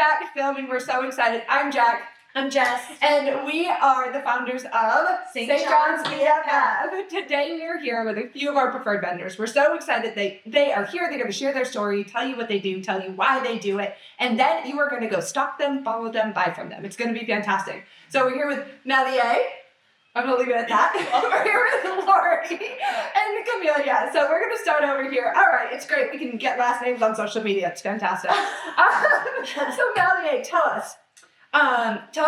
back filming. We're so excited. I'm Jack. I'm Jess. And we are the founders of St. John's John's BFF. Today we are here with a few of our preferred vendors. We're so excited they are here. They're going to share their story, tell you what they do, tell you why they do it, and then you are going to go stalk them, follow them, buy from them. It's going to be fantastic. So we're here with Malie. I'm going to leave it at that. We're here with Lori and Camilla. So we're going to start over here. All right, it's great. We can get last names on social media. It's fantastic. So Malie, tell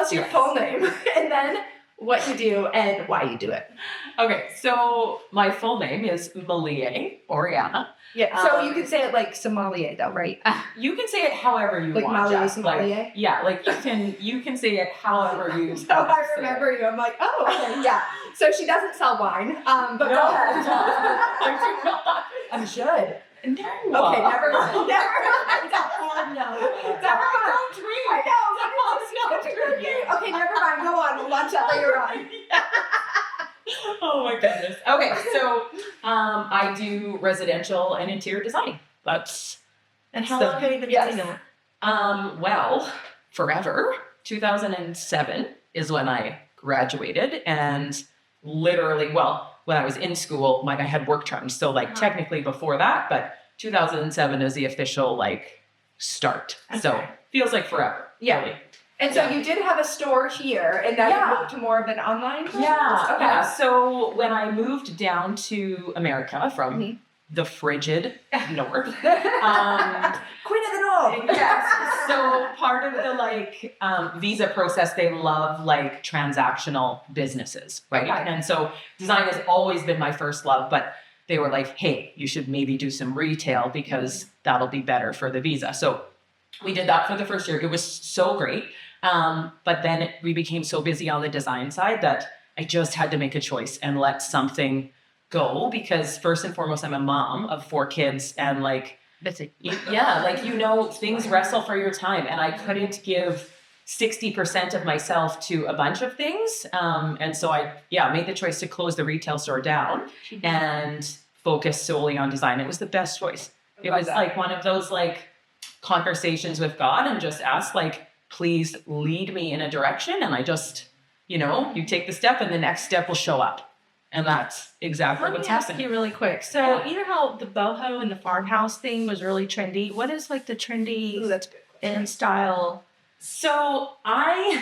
us your full name and then what you do and why you do it. Okay, so my full name is Malie Oriana. Yeah, so you can say it like sommelier though, right? You can say it however you Like want. Malie Jess. sommelier? Like, yeah, like you can say it however you So I remember you. I'm like, oh, okay, yeah. So she doesn't sell wine, but go ahead. I should. No. Okay, never mind. Never mind. Don't drink. I know. Okay, never mind. Go on. We'll watch that later on. Oh my goodness. Okay, so I do residential and interior design. And how long have you been doing that? Well, forever. 2007 is when I graduated, and literally, when I was in school, I had work terms, so technically before that, but 2007 is the official start. Okay. So feels like forever. Yeah. Really. And so you did have a store here, and now you moved to more of an online business? Yeah. Okay. Yeah. So when I moved down to America from the frigid north, Queen of the North. yes. So part of the visa process, they love transactional businesses, right? Okay. And so design has always been my first love, but they were like, hey, you should maybe do some retail because that'll be better for the visa. So we did that for the first year. It was so great. But then we became so busy on the design side that I just had to make a choice and let something go, because first and foremost, I'm a mom of 4 kids, and That's it. things wrestle for your time, and I couldn't give 60% of myself to a bunch of things. And so I made the choice to close the retail store down and focus solely on design. It was the best choice. It was one of those conversations with God, and just ask please lead me in a direction. And I just, you take the step and the next step will show up. And that's exactly what's happening. Let me ask you really quick. So you know how the boho and the farmhouse thing was really trendy? What is the trendy That's good. and style? So I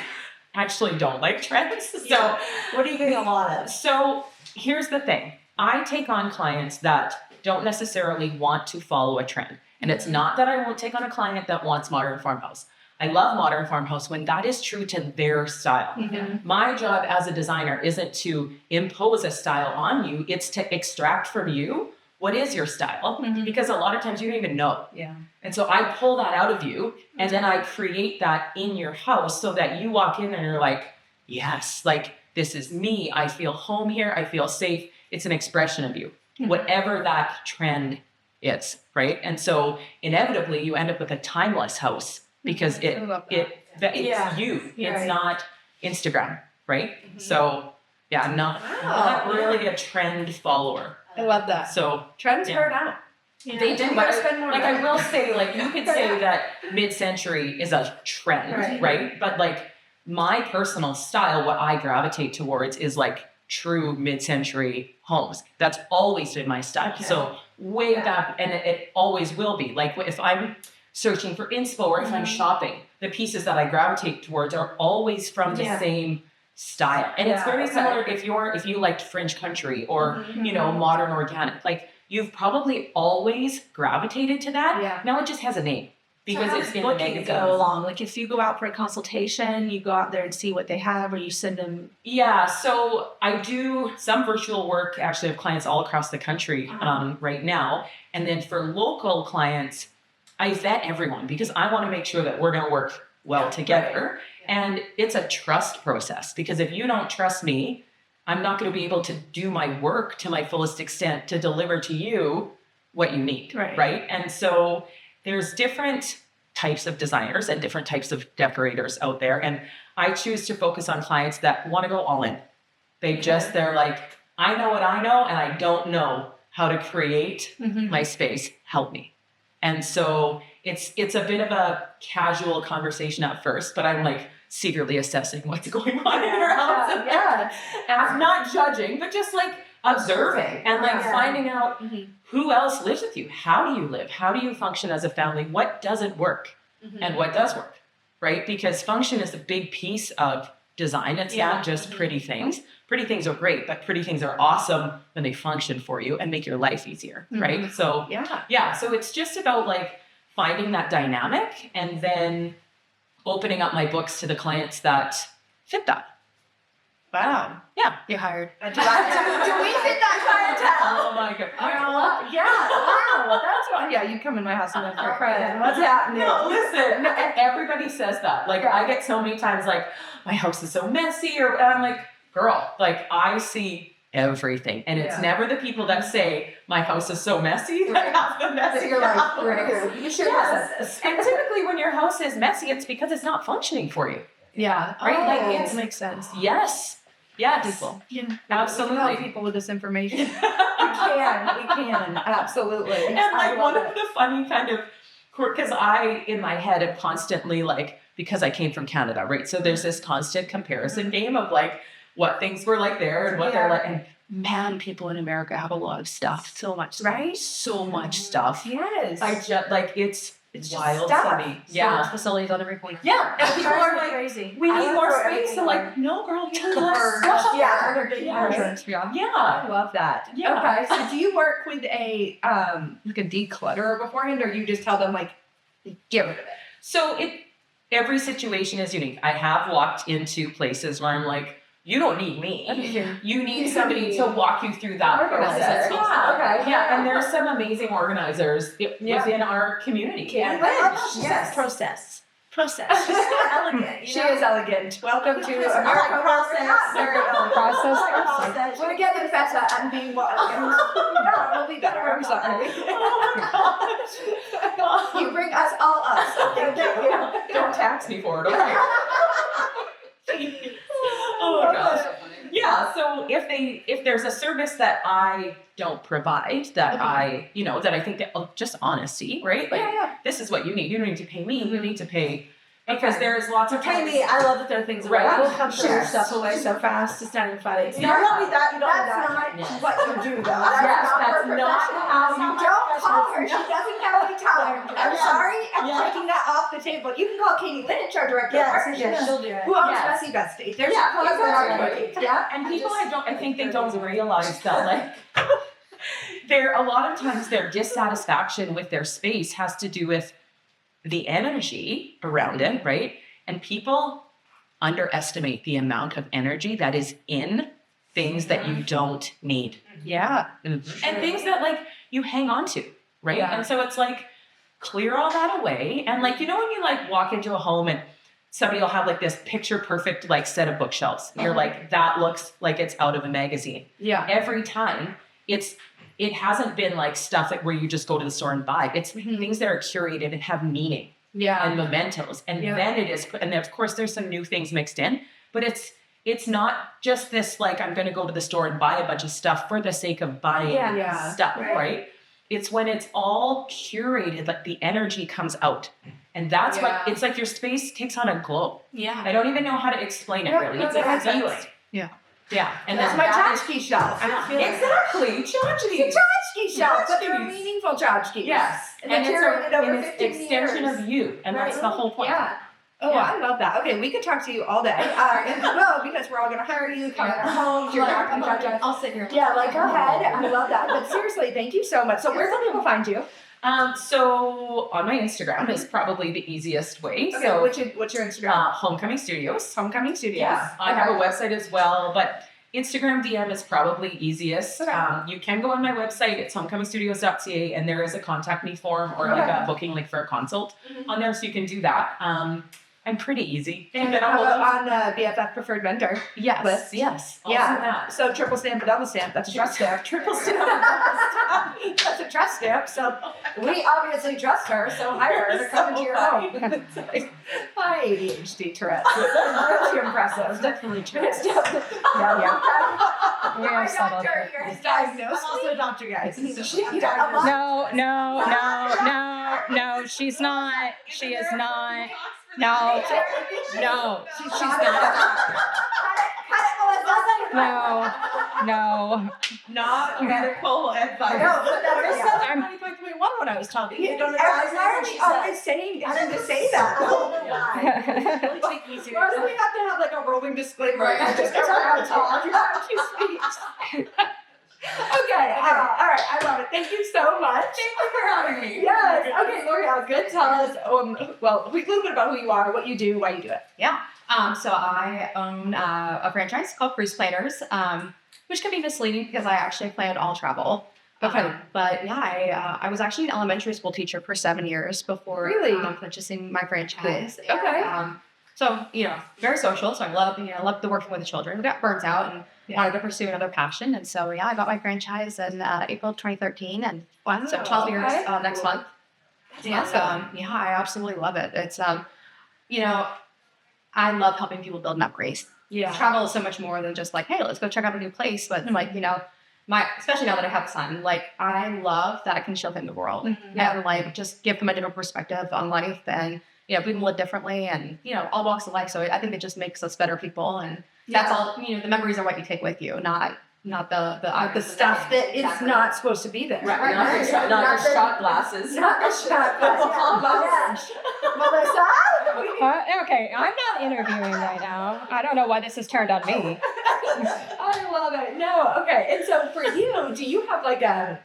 actually don't like trends. So What are you getting a lot of? So here's the thing. I take on clients that don't necessarily want to follow a trend. And it's not that I won't take on a client that wants modern farmhouse. I love modern farmhouse when that is true to their style. Mm-hmm. My job as a designer isn't to impose a style on you. It's to extract from you what is your style, because a lot of times you don't even know. Yeah. And so I pull that out of you, and then I create that in your house so that you walk in and you're like, yes, this is me. I feel home here. I feel safe. It's an expression of you, whatever that trend is, right? And so inevitably you end up with a timeless house, because it's you. It's not Instagram, right? So I'm not really a trend follower. I love that. So Trends burn out. Yeah. they do, You but gotta spend more I money. will say, you could say that mid-century is a trend, right? But my personal style, what I gravitate towards is true mid-century homes. That's always been my style. Okay. So way back, and it always will be. If I'm searching for inspo or if I'm shopping, the pieces that I gravitate towards are always from the same style. And it's very similar if you liked French country or modern organic. You've probably always gravitated to that. Yeah. Now it just has a name because it's in the Looking magazines. go along. If you go out for a consultation, you go out there and see what they have, or you send them. Yeah, so I do some virtual work. Actually, I have clients all across the country right now. And then for local clients, I vet everyone because I want to make sure that we're going to work well together. And it's a trust process, because if you don't trust me, I'm not going to be able to do my work to my fullest extent to deliver to you what you need, right? And so there's different types of designers and different types of decorators out there. And I choose to focus on clients that want to go all in. They're like, I know what I know, and I don't know how to create my space. Help me. And so it's a bit of a casual conversation at first, but I'm like secretly assessing what's going on in her house. Yeah. I'm not judging, but just like observing and like finding out who else lives with you. How do you live? How do you function as a family? What doesn't work and what does work, right? Because function is a big piece of design. It's not just pretty things. Pretty things are great, but pretty things are awesome when they function for you and make your life easier, right? So so it's just about like finding that dynamic and then opening up my books to the clients that fit that. Wow. Yeah. You're hired. Do we fit that clientele? Oh my God. Wow. That's what. Yeah, you come in my house and look for credit. What's happening? No, listen. No, and everybody says that. Like, I get so many times, like, my house is so messy, and I'm like, girl, like, I see everything. And it's never the people that say, my house is so messy that have the messy You're house. like, you should Yes. And typically when your house is messy, it's because it's not functioning for you. Yeah. Right? Like, It it's makes sense. Yes. Yes. People. Yeah. We can Absolutely. help people with this information. We can, absolutely. And like one of the funny kind of, because I, in my head, am constantly like, because I came from Canada, right? So there's this constant comparison game of like what things were like there and what they're like. And man, people in America have a lot of stuff. So much stuff. Right? So much stuff. Yes. I just, like, it's wild stuff. to me. So much facilities on every point. Yeah. And people are like, crazy. we I need love more for space. everything. So like, no, girl, you need less stuff. Yeah. Yeah. I love that. Yeah. Okay, so do you work with a like a declutterer beforehand, or you just tell them like, get rid of it? So every situation is unique. I have walked into places where I'm like, you don't need me. You need somebody to walk you through that process. Yeah, okay. Yeah, and there's some amazing organizers within our community. Yes. Process. She's elegant. She is elegant. Welcome to Process. American process. Process. We're getting better at being what? No, we'll be better. I'm sorry. You bring us all up. Thank you. Don't tax me for it, okay? Oh my gosh. Yeah, so if there's a service that I don't provide, that I think that just honesty, right? Like, this is what you need. You don't need to pay me. You need to pay, because there's lots of Pay times. me. I love that there are things Right. around. We'll come through your Yes. stuff away so fast. It's not even funny. You don't want me that. You don't want That's that. not what you do, though. Yes, that's not how you Don't call her. She doesn't have any time. I'm sorry. I'm I'm taking that off the table. You can call Katie Lynch, our director of marketing. She'll do it. Who owns Yes. Bessie Bestie? There's Yeah, a closet exactly. marketing. Yeah. And people, I think they don't realize that, like, a lot of times their dissatisfaction with their space has to do with the energy around it, right? And people underestimate the amount of energy that is in things that you don't need. Yeah. And things that, like, you hang on to, right? Yeah. And so it's like, clear all that away. And like, when you like walk into a home and somebody will have like this picture perfect like set of bookshelves. And you're like, that looks like it's out of a magazine. Yeah. Every time it hasn't been like stuff like where you just go to the store and buy. It's things that are curated and have meaning Yeah. and mementos. And then it is, and of course there's some new things mixed in, but it's not just this, like, I'm going to go to the store and buy a bunch of stuff for the sake of buying Yeah. stuff, right? It's when it's all curated, like the energy comes out. And that's what, it's like your space takes on a glow. Yeah. I don't even know how to explain it really. It's like a feeling. Yeah. Yeah. And That's then my that is- tchotchke shelf. Exactly. Tchotchkes. Tchotchke shelf, but they're Tchotchkes. meaningful tchotchkes. Yes. And And they're curated over it's 15 extension years. of you. And that's the whole point. Yeah. Oh, Yeah. I love that. Okay, we could talk to you all day. And well, because we're all going to hire you, come to our homes, you're not going to judge us. I'll sit here. Yeah, like, go ahead. I love that. But seriously, thank you so much. So where can people find you? So on my Instagram is probably the easiest way. Okay, So what's your Instagram? Homecoming Studios. Homecoming Studios. Yes, I have a website as well, but Instagram DM is probably easiest. Okay. You can go on my website. It's homecomingstudios.ca, and there is a contact me form or like a booking link for a consult on there, so you can do that. I'm pretty easy. And Get a hold of- on BFF preferred vendor. Yes, list. yes. Also Yeah. that. So triple stamp and double stamp. That's a trust stamp. Triple stamp. That's a trust stamp. So we obviously trust her. So hire her to come into your home. Hi, ADHD Tourette. That's really impressive. Definitely true. Yeah. We are settled. doctor here. He's diagnosed. I'm also a doctor, guys. No, she's not. She is not. No, she's not. No. Not medical advice. No, but that's I'm 2021 when I was talking. You don't always saying having to say that. Really take me seriously. Why do we have to have like a rolling disclaimer? Right. Just go around and talk. Okay, all right, I love it. Thank you so much. Thank you for having me. Yes. Okay, L'Oreal, good. Tell us, well, a little bit about who you are, what you do, why you do it. Yeah. So I own a franchise called Cruise Planners, which can be misleading because I actually planned all travel. Okay. But yeah, I was actually an elementary school teacher for 7 years before purchasing my franchise. Okay. So, very social. So I love the working with the children. I got burnt out and wanted to pursue another passion. And so, I got my franchise in April 2013. And so 12 years next month. That's And I absolutely love it. It's, I love helping people build and upgrade. Yeah. Travel is so much more than just like, hey, let's go check out a new place. But especially now that I have a son, I love that I can show him the world and just give him a different perspective on life and, people live differently and, all walks of life. So I think it just makes us better people. And that's all, the memories are what you take with you, not the stuff that is not supposed to be there. Right. Not your shot glasses. Not the shot glasses. Melissa? Okay, I'm not interviewing right now. I don't know why this has turned on me. I love it. No, okay. And so for you, do you have like a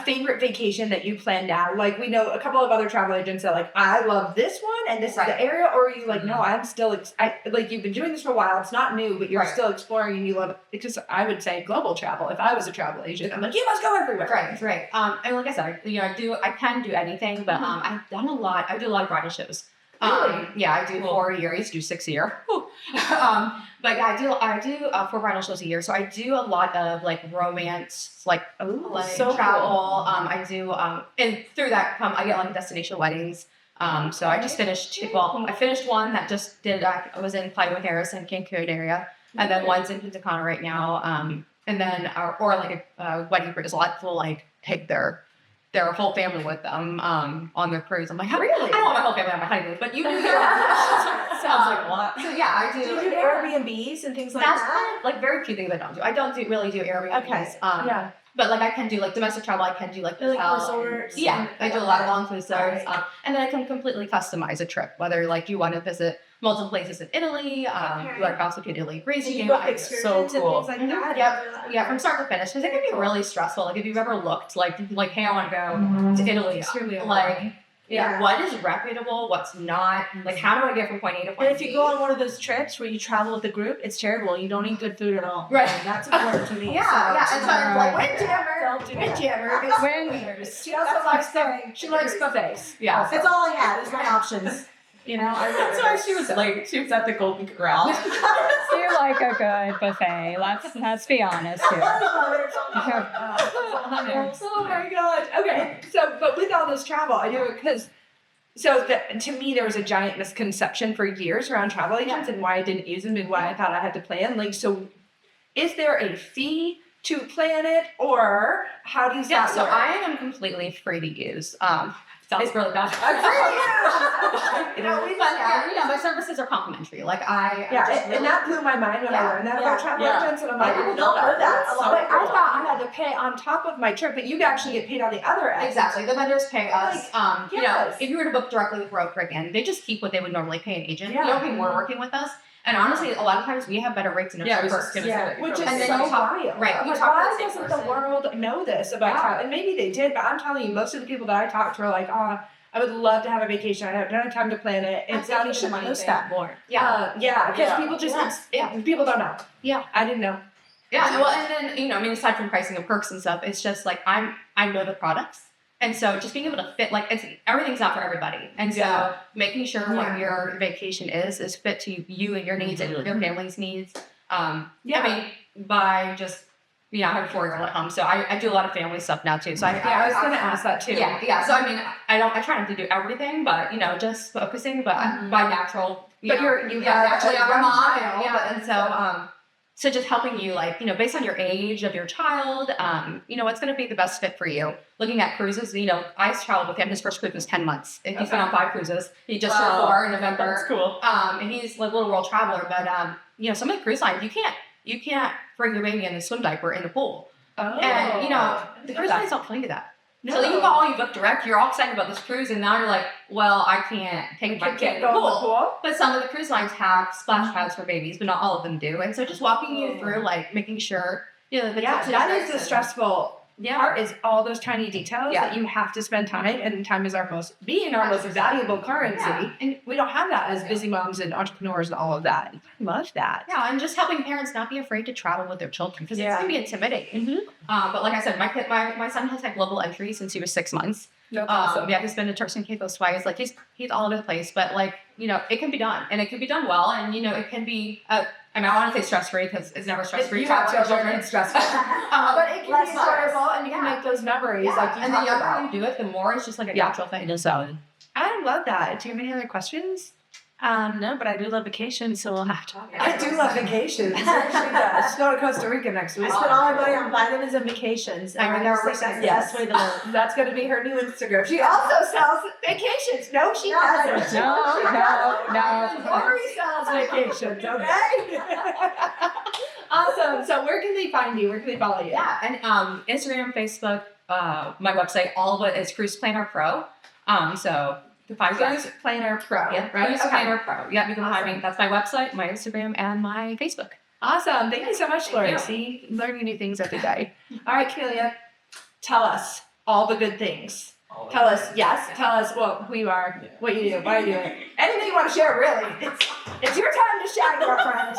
favorite vacation that you planned out? Like we know a couple of other travel agents that I love this one and this is the area, or are you like, no, I'm still, you've been doing this for a while. It's not new, but you're still exploring and you love it. Because I would say global travel. If I was a travel agent, I'm like, you must go everywhere. Right. And like I said, I can do anything, but I've done a lot. I do a lot of bridal shows. Really? Yeah, I do 4 a year. I used to do 6 a year. But yeah, I do 4 bridal shows a year. So I do a lot of romance, so travel. Cool. I do, and through that I get destination weddings. So I just finished. I finished one that just did. I was in Playa de Harris in Cancun area, and then one's in Punta Cana right now. And then a wedding cruise. A lot of people take their whole family with them on their cruise. I'm like, really? I don't want my whole family on my honeymoon, but you do your Sounds like a lot. So yeah, I do. Do you do Airbnbs and things like That's that? kind of, very few things I don't do. I don't really do Airbnbs. Okay. But I can do domestic travel. I can do hotels. resorts. Yeah, I do a lot of all-inclusive. And then I can completely customize a trip. Whether you want to visit multiple places in Italy, you want to also do Italy, Greece. You book excursions and things like that. Yeah, from start to finish. Because it can be really stressful. If you've ever looked, hey, I want to go to Italy. Extremely what is reputable, what's not? How do I get from point A to point B? And if you go on one of those trips where you travel with a group, it's terrible. You don't eat good food at all. Right. And that's important to me. Yeah. And so Windjammer. Windjammers. She also likes buffets. Yeah. That's all I had is my options. That's why she was late. She was at the Golden Corral. You like a good buffet. Let's be honest here. Oh my gosh. Okay. So, but with all this travel, I do it because. So to me, there was a giant misconception for years around travel agents and why I didn't use them and why I thought I had to plan. So, is there a fee to plan it, or how do you? So I am completely free to use. Sounds really bad. My services are complimentary. And that blew my mind when I learned that about travel agents, and I'm like, I don't know that. But I thought I had to pay on top of my trip, but you'd actually get paid on the other end. Exactly, the vendors pay us. If you were to book directly with broker again, they just keep what they would normally pay an agent. You don't pay more working with us. And honestly, a lot of times we have better rates in our service. Which is and so wild. Right. Why doesn't the world know this about travel? And maybe they did, but I'm telling you, most of the people that I talked to are like, oh, I would love to have a vacation. I don't have time to plan it. It's not even money thing. That more. Because people just, people don't know. Yeah. I didn't know. Yeah. Well, and then, aside from pricing and perks and stuff, it's just I know the products. And so just being able to fit, everything's not for everybody. And so making sure what your vacation is fit to you and your needs and your family's needs. I have a 4-year-old at home, so I do a lot of family stuff now too. So I was going to ask that too. Yeah. So I try not to do everything, but just focusing, but by natural. But you naturally I'm a mom, and so So just helping you, like, you know, based on your age of your child, you know, what's going to be the best fit for you. Looking at cruises, you know, I traveled with him. His first cruise was 10 months. He's been on 5 cruises. He just turned 4 in November. That's cool. And he's like a little world traveler. But, you know, some of the cruise lines, you can't bring your baby in a swim diaper in the pool. Oh. And, you know, the cruise lines don't tell you that. No. So you call, you book direct, you're all excited about this cruise, and now you're like, well, I can't take my kid in the pool. But some of the cruise lines have splash pads for babies, but not all of them do. And so just walking you through, like, making sure, you know, That is the stressful part, is all those tiny details that you have to spend time, and time is our most valuable currency. Yeah. And we don't have that as busy moms and entrepreneurs and all of that. I love that. Yeah, and just helping parents not be afraid to travel with their children, because it's going to be intimidating. Mm-hmm. But like I said, my son has had global entry since he was 6 months. That's awesome. Yeah, he's been to Turks and Caicos twice. Like, he's all over the place, but, like, you know, it can be done, and it can be done well, and, you know, it can be. I mean, I want to say stress-free, because it's never stress-free. You have children, it's stressful. But it can be enjoyable, and you can make those memories. Like you and the talk younger about. you do it, the more it's just like a natural thing. So, I love that. Do you have any other questions? no, but I do love vacation, so we'll have to talk. I do love vacations. She does. She's going to Costa Rica next week. I spent all my money on vitamins and vacations. I And know, I think that's the yes. best way to live. That's going to be her new Instagram. She also sells vacations. No, she doesn't. No. Lori sells vacations, okay? Awesome. So where can they find you? Where can they follow you? Yeah, and Instagram, Facebook, my website, all of it is Cruise Planner Pro. So the 5 Cruise Planner Pro. Yeah, Right? Cruise Okay. Planner Pro. Yeah, you can find me. That's my website, my Instagram, and my Facebook. Awesome. Thank you so much, Lori. you. See, learning new things every day. All right, Camilla, tell us all the good things. Tell us who you are, what you do, why you do it. Anything you want to share, really. It's your time to shine, girlfriend.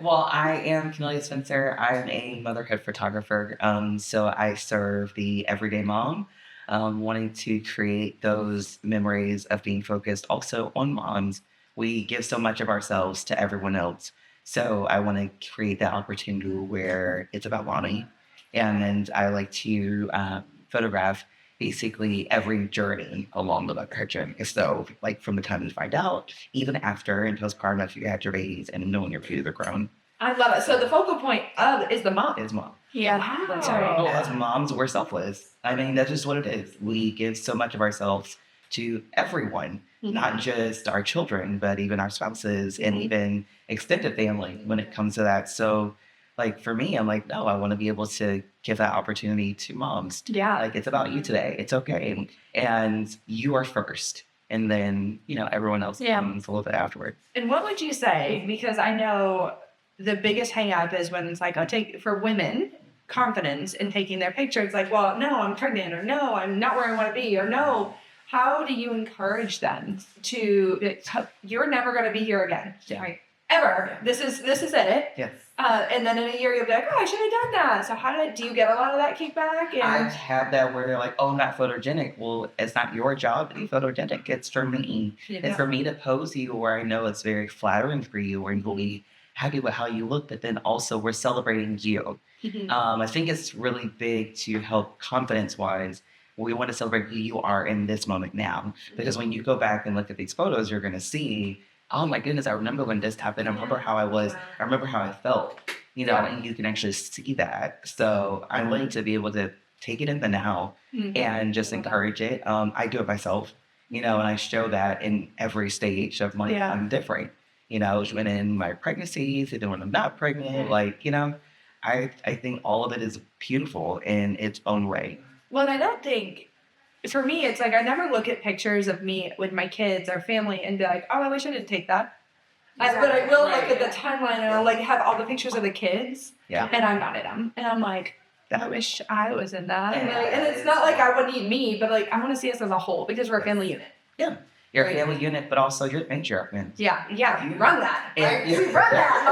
Well, I am Camilla Spencer. I am a motherhood photographer. So I serve the everyday mom, wanting to create those memories of being focused also on moms. We give so much of ourselves to everyone else. So I want to create that opportunity where it's about mommy. And I like to photograph basically every journey along the motherhood journey. So, like, from the time you find out, even after, and postpartum after you had your babies, and knowing your babies are grown. I love it. So the focal point of is the mom. Is mom. Yeah. Wow. Oh, as moms, we're selfless. I mean, that's just what it is. We give so much of ourselves to everyone, not just our children, but even our spouses and even extended family when it comes to that. So, like, for me, I'm like, no, I want to be able to give that opportunity to moms. Yeah. Like, it's about you today. It's okay. And you are first. And then, you know, everyone else comes a little bit afterwards. And what would you say? Because I know the biggest hang up is when it's like, for women, confidence in taking their picture. It's like, well, no, I'm pregnant, or no, I'm not where I want to be, or no. How do you encourage them to, you're never going to be here again. Yeah. Ever. This is it. Yes. And then in a year you'll be like, oh, I should have done that. So do you get a lot of that kickback? I And have that where they're like, oh, I'm not photogenic. Well, it's not your job to be photogenic. It's for me. It's for me to pose you where I know it's very flattering for you and you'll be happy with how you look, but then also we're celebrating you. I think it's really big to help confidence-wise. We want to celebrate who you are in this moment now. Because when you go back and look at these photos, you're going to see, oh my goodness, I remember when this happened. I remember how I was. I remember how I felt. You know, and you can actually see that. So I like to be able to take it in the now and just encourage it. I do it myself, you know, and I show that in every stage of my, I'm different. You know, when in my pregnancies, even when I'm not pregnant, like, you know, I think all of it is beautiful in its own way. well, and I don't think, for me, it's like I never look at pictures of me with my kids or family and be like, oh, I wish I didn't take that. But I will look at the timeline and I'll like have all the pictures of the kids. Yeah. And I'm not in them. And I'm like, I wish I was in that. And, Yeah. and it's not like I would need me, but like I want to see us as a whole because we're a family unit. Yeah. You're a family unit, but also you're insurance. Yeah, you run that. And You run that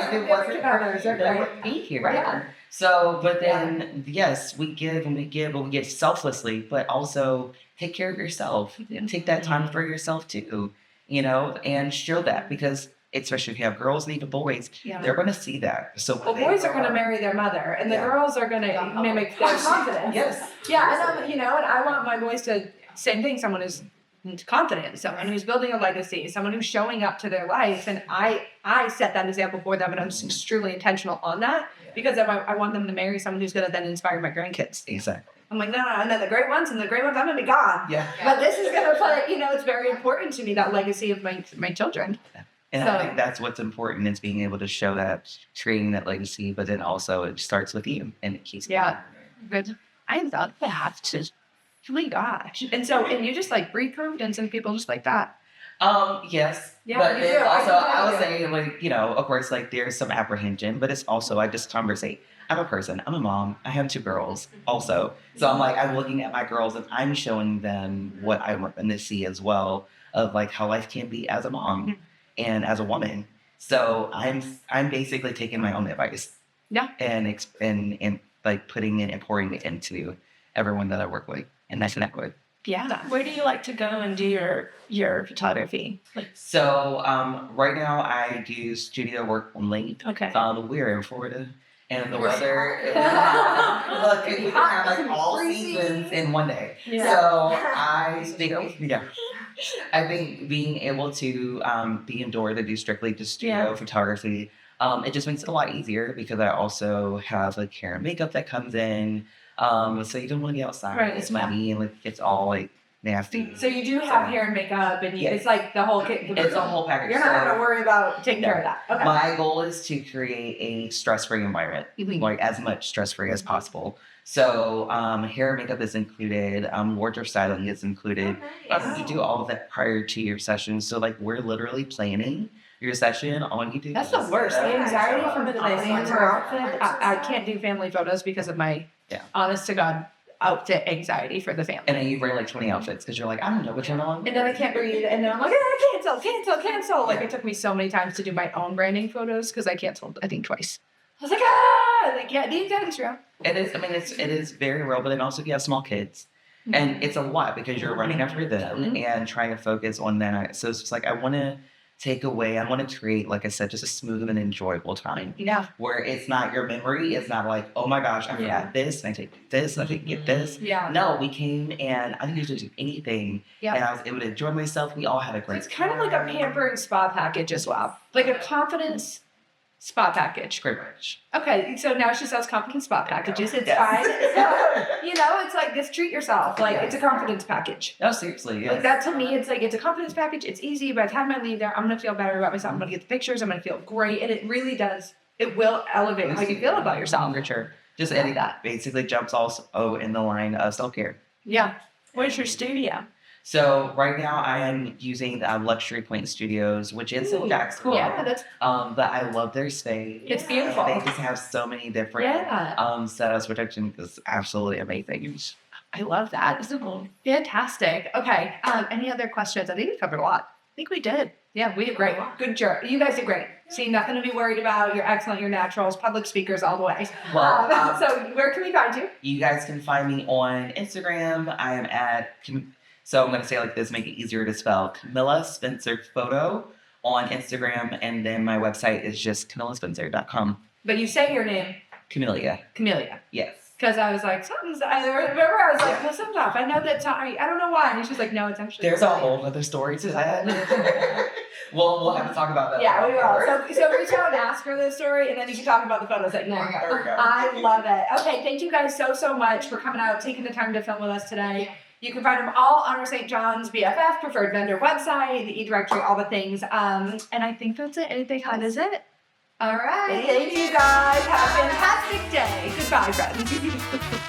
100%. If it wasn't, they wouldn't be here. Right. So, but then, yes, we give and we give, but we give selflessly, but also take care of yourself. Take that time for yourself too, you know, and show that because especially if you have girls and even boys, they're going to see that. So Well, boys are going to marry their mother, and the girls are going to mimic their confidence. Yes. Yeah, and and I want my boys to, same thing, someone who's confident, someone who's building a legacy, someone who's showing up to their life. And I set that example for them, and I'm extremely intentional on that because I want them to marry someone who's going to then inspire my grandkids. Exactly. I'm like, no, and then the great ones, I'm going to be gone. Yeah. But this is going to play, it's very important to me, that legacy of my children. And So- I think that's what's important is being able to show that, creating that legacy, but then also it starts with you and it keeps Yeah. Good. I love that. Oh my gosh. And you just like breed confidence in people just like that. Yes. Yeah, but you then do. also I would do. say like, of course like there's some apprehension, but it's also I just conversate. I'm a person, I'm a mom, I have 2 girls also. So I'm like I'm looking at my girls and I'm showing them what I want them to see as well of like how life can be as a mom and as a woman. So I'm basically taking my own advice. Yeah. And like putting it and pouring it into everyone that I work with and that's connect with. Yeah. Where do you like to go and do your photography? Like, So right now I do studio work only. okay. We're in Florida, and the weather. Look, we can have like all seasons in one day. Yeah. So I think, I think being able to be indoors and do strictly just studio photography, it just makes it a lot easier because I also have like hair and makeup that comes in. So you don't want to be outside. Right, It's yeah. muddy and like it's all like nasty. So you do have hair and makeup, and Yeah. it's like the whole kit. It's a whole package. You're not So- going to worry about taking care of that. Okay. My goal is to create a stress-free environment, Mhm. like as much stress-free as possible. So, hair and makeup is included. Wardrobe styling is included. You do all of that prior to your session. So, like, we're literally planning your session on YouTube. That's the worst. The anxiety from planning her outfit. I can't do family photos because of my honest to God outfit anxiety for the family. And then you bring like 20 outfits because you're like, I don't know which one on. And then I can't breathe. And then I'm like, cancel. Like, it took me so many times to do my own branding photos because I canceled, I think, twice. I was like, like, yeah, the anxiety's real. It is. I mean, it is very real. But then also, if you have small kids, and it's a lot because you're running after them and trying to focus on that. So it's just like I want to take away. I want to create, like I said, just a smooth and enjoyable time. Yeah. Where it's not your memory. It's not like, oh my gosh, I forgot this, and I take this, and I didn't get this. Yeah. No, we came and I didn't need to do anything. Yeah. And I was able to enjoy myself. We all had a great It's kind of like a pampering spa package as well. Like a confidence spa package. Pretty much. Okay, so now she sells confidence spa packages. It's Yes. fine. So, it's like just treat yourself. Like, it's a confidence package. No, seriously, yes. Like, that to me, it's like, it's a confidence package. It's easy. By the time I leave there, I'm going to feel better about myself. I'm going to get the pictures. I'm going to feel great. And it really does. It will elevate how you feel about yourself. For sure. Just any that basically jumps also in the line of self-care. Yeah. Where's your studio? So right now I am using Luxury Point Studios, which is in Jacksonville. Yeah, that's But I love their space. It's beautiful. They just have so many different setups, which I think is absolutely amazing. I love that. This is fantastic. Okay. Any other questions? I think we covered a lot. I think we did. Yeah, we did great. Good job. You guys did great. See, nothing to be worried about. You're excellent. You're naturals. Public speakers all the way. Well, So where can we find you? you guys can find me on Instagram. I am at, so I'm going to say it like this, make it easier to spell, Camilla Spencer Photo on Instagram. And then my website is just CamillaSpencer.com. But you say your name, Camellia. Camellia. Yes. Because I was like, I was like, well, something's off. I know that I don't know why. And she's like, no, it's actually. There's a whole other story to that. We'll have to talk about that. Yeah, we will. So reach out and ask her the story, and then you can talk about the photos that you want. There we go. I love it. Okay, thank you guys so much for coming out, taking the time to film with us today. You can find them all on our St. John's BFF preferred vendor website, the e-directory, all the things. And I think that's it. Anything that is it? All right. Thank you guys. Have a fantastic day. Goodbye, friends.